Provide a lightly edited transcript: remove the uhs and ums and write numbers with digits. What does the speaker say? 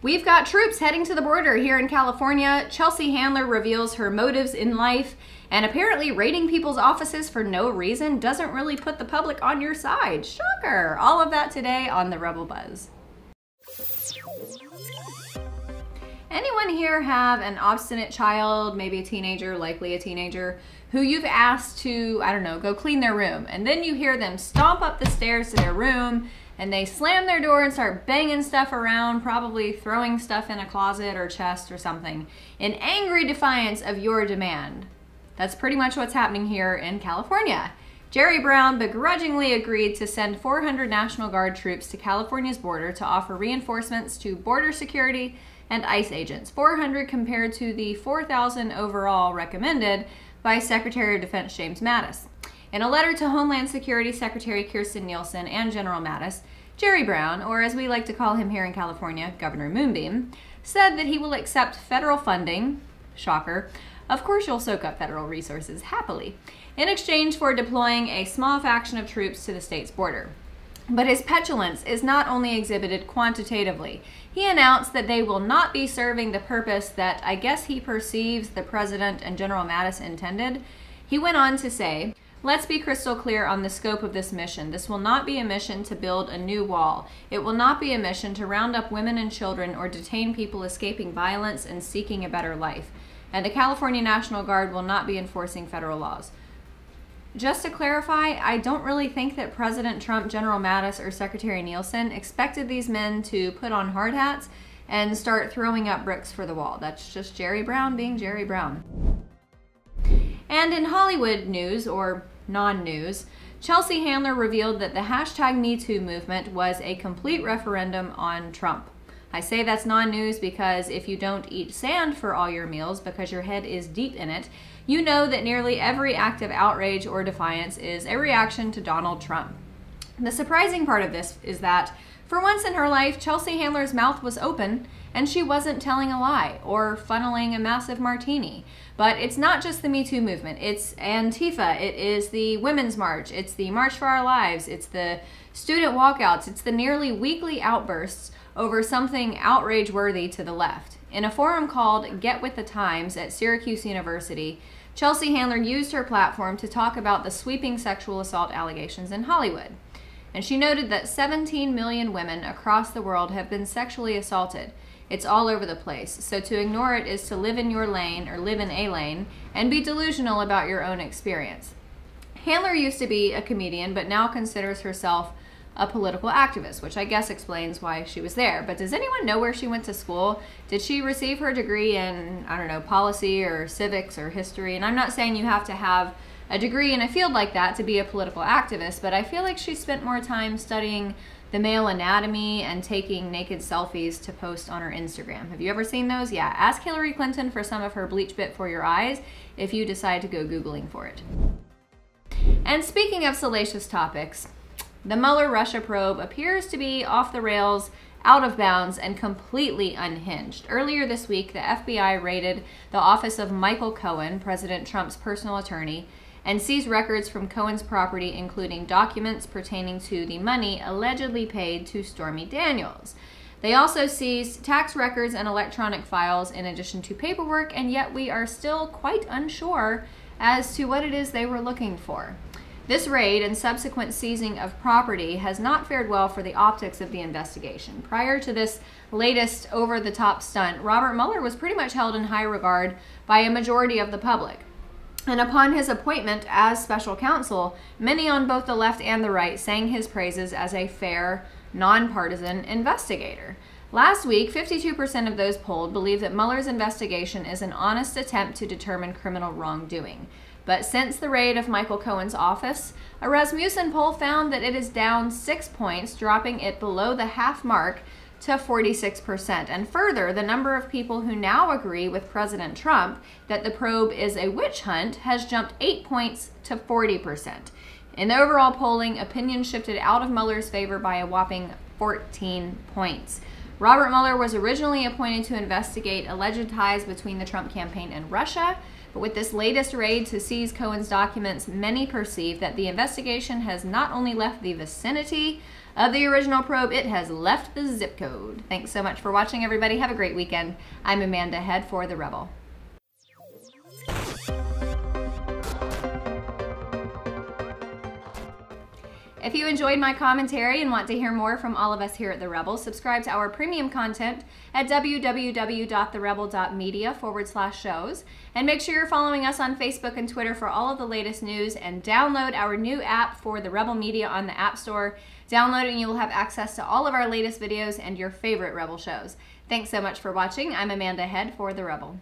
We've got troops heading to the border here in California. Chelsea Handler reveals her motives in life, and apparently raiding people's offices for no reason doesn't really put the public on your side. Shocker! All of that today on the Rebel Buzz. Anyone here have an obstinate child, maybe a teenager, likely a teenager, who you've asked to, I don't know, go clean their room, and then you hear them stomp up the stairs to their room and they slam their door and start banging stuff around, probably throwing stuff in a closet or chest or something, in angry defiance of your demand? That's pretty much what's happening here in California. Jerry Brown begrudgingly agreed to send 400 National Guard troops to California's border to offer reinforcements to border security and ICE agents, 400 compared to the 4,000 overall recommended by Secretary of Defense James Mattis. In a letter to Homeland Security Secretary Kirstjen Nielsen and General Mattis, Jerry Brown, or as we like to call him here in California, Governor Moonbeam, said that he will accept federal funding, shocker, of course you'll soak up federal resources happily, in exchange for deploying a small faction of troops to the state's border. But his petulance is not only exhibited quantitatively. He announced that they will not be serving the purpose that I guess he perceives the President and General Mattis intended. He went on to say, "Let's be crystal clear on the scope of this mission. This will not be a mission to build a new wall. It will not be a mission to round up women and children or detain people escaping violence and seeking a better life. And the California National Guard will not be enforcing federal laws." Just to clarify, I don't really think that President Trump, General Mattis, or Secretary Nielsen expected these men to put on hard hats and start throwing up bricks for the wall. That's just Jerry Brown being Jerry Brown. And in Hollywood news, or non-news, Chelsea Handler revealed that the hashtag #MeToo movement was a complete referendum on Trump. I say that's non-news because if you don't eat sand for all your meals because your head is deep in it, you know that nearly every act of outrage or defiance is a reaction to Donald Trump. The surprising part of this is that, for once in her life, Chelsea Handler's mouth was open and she wasn't telling a lie or funneling a massive martini. But it's not just the Me Too movement. It's Antifa, it is the Women's March, it's the March for Our Lives, it's the student walkouts, it's the nearly weekly outbursts over something outrage-worthy to the left. In a forum called Get With The Times at Syracuse University, Chelsea Handler used her platform to talk about the sweeping sexual assault allegations in Hollywood. And she noted that 17 million women across the world have been sexually assaulted. It's all over the place, so to ignore it is to live in your lane, or live in a lane, and be delusional about your own experience. Handler used to be a comedian, but now considers herself a political activist, which I guess explains why she was there. But does anyone know where she went to school? Did she receive her degree in, I don't know, policy or civics or history? And I'm not saying you have to have a degree in a field like that to be a political activist, but I feel like she spent more time studying the male anatomy and taking naked selfies to post on her Instagram. Have you ever seen those? Yeah, ask Hillary Clinton for some of her bleach bit for your eyes if you decide to go Googling for it. And speaking of salacious topics, the Mueller Russia probe appears to be off the rails, out of bounds, and completely unhinged. Earlier this week, the FBI raided the office of Michael Cohen, President Trump's personal attorney, and seized records from Cohen's property, including documents pertaining to the money allegedly paid to Stormy Daniels. They also seized tax records and electronic files in addition to paperwork, and yet we are still quite unsure as to what it is they were looking for. This raid and subsequent seizing of property has not fared well for the optics of the investigation. Prior to this latest over-the-top stunt, Robert Mueller was pretty much held in high regard by a majority of the public. And upon his appointment as special counsel, many on both the left and the right sang his praises as a fair, nonpartisan investigator. Last week, 52% of those polled believe that Mueller's investigation is an honest attempt to determine criminal wrongdoing. But since the raid of Michael Cohen's office, a Rasmussen poll found that it is down 6 points, dropping it below the half mark to 46%. And further, the number of people who now agree with President Trump that the probe is a witch hunt has jumped 8 points to 40%. In the overall polling, opinion shifted out of Mueller's favor by a whopping 14 points. Robert Mueller was originally appointed to investigate alleged ties between the Trump campaign and Russia, but with this latest raid to seize Cohen's documents, many perceive that the investigation has not only left the vicinity of the original probe, it has left the zip code. Thanks so much for watching, everybody. Have a great weekend. I'm Amanda Head for The Rebel. If you enjoyed my commentary and want to hear more from all of us here at The Rebel, subscribe to our premium content at www.therebel.media/shows. And make sure you're following us on Facebook and Twitter for all of the latest news, and download our new app for The Rebel Media on the App Store. Download it and you will have access to all of our latest videos and your favorite Rebel shows. Thanks so much for watching. I'm Amanda Head for The Rebel.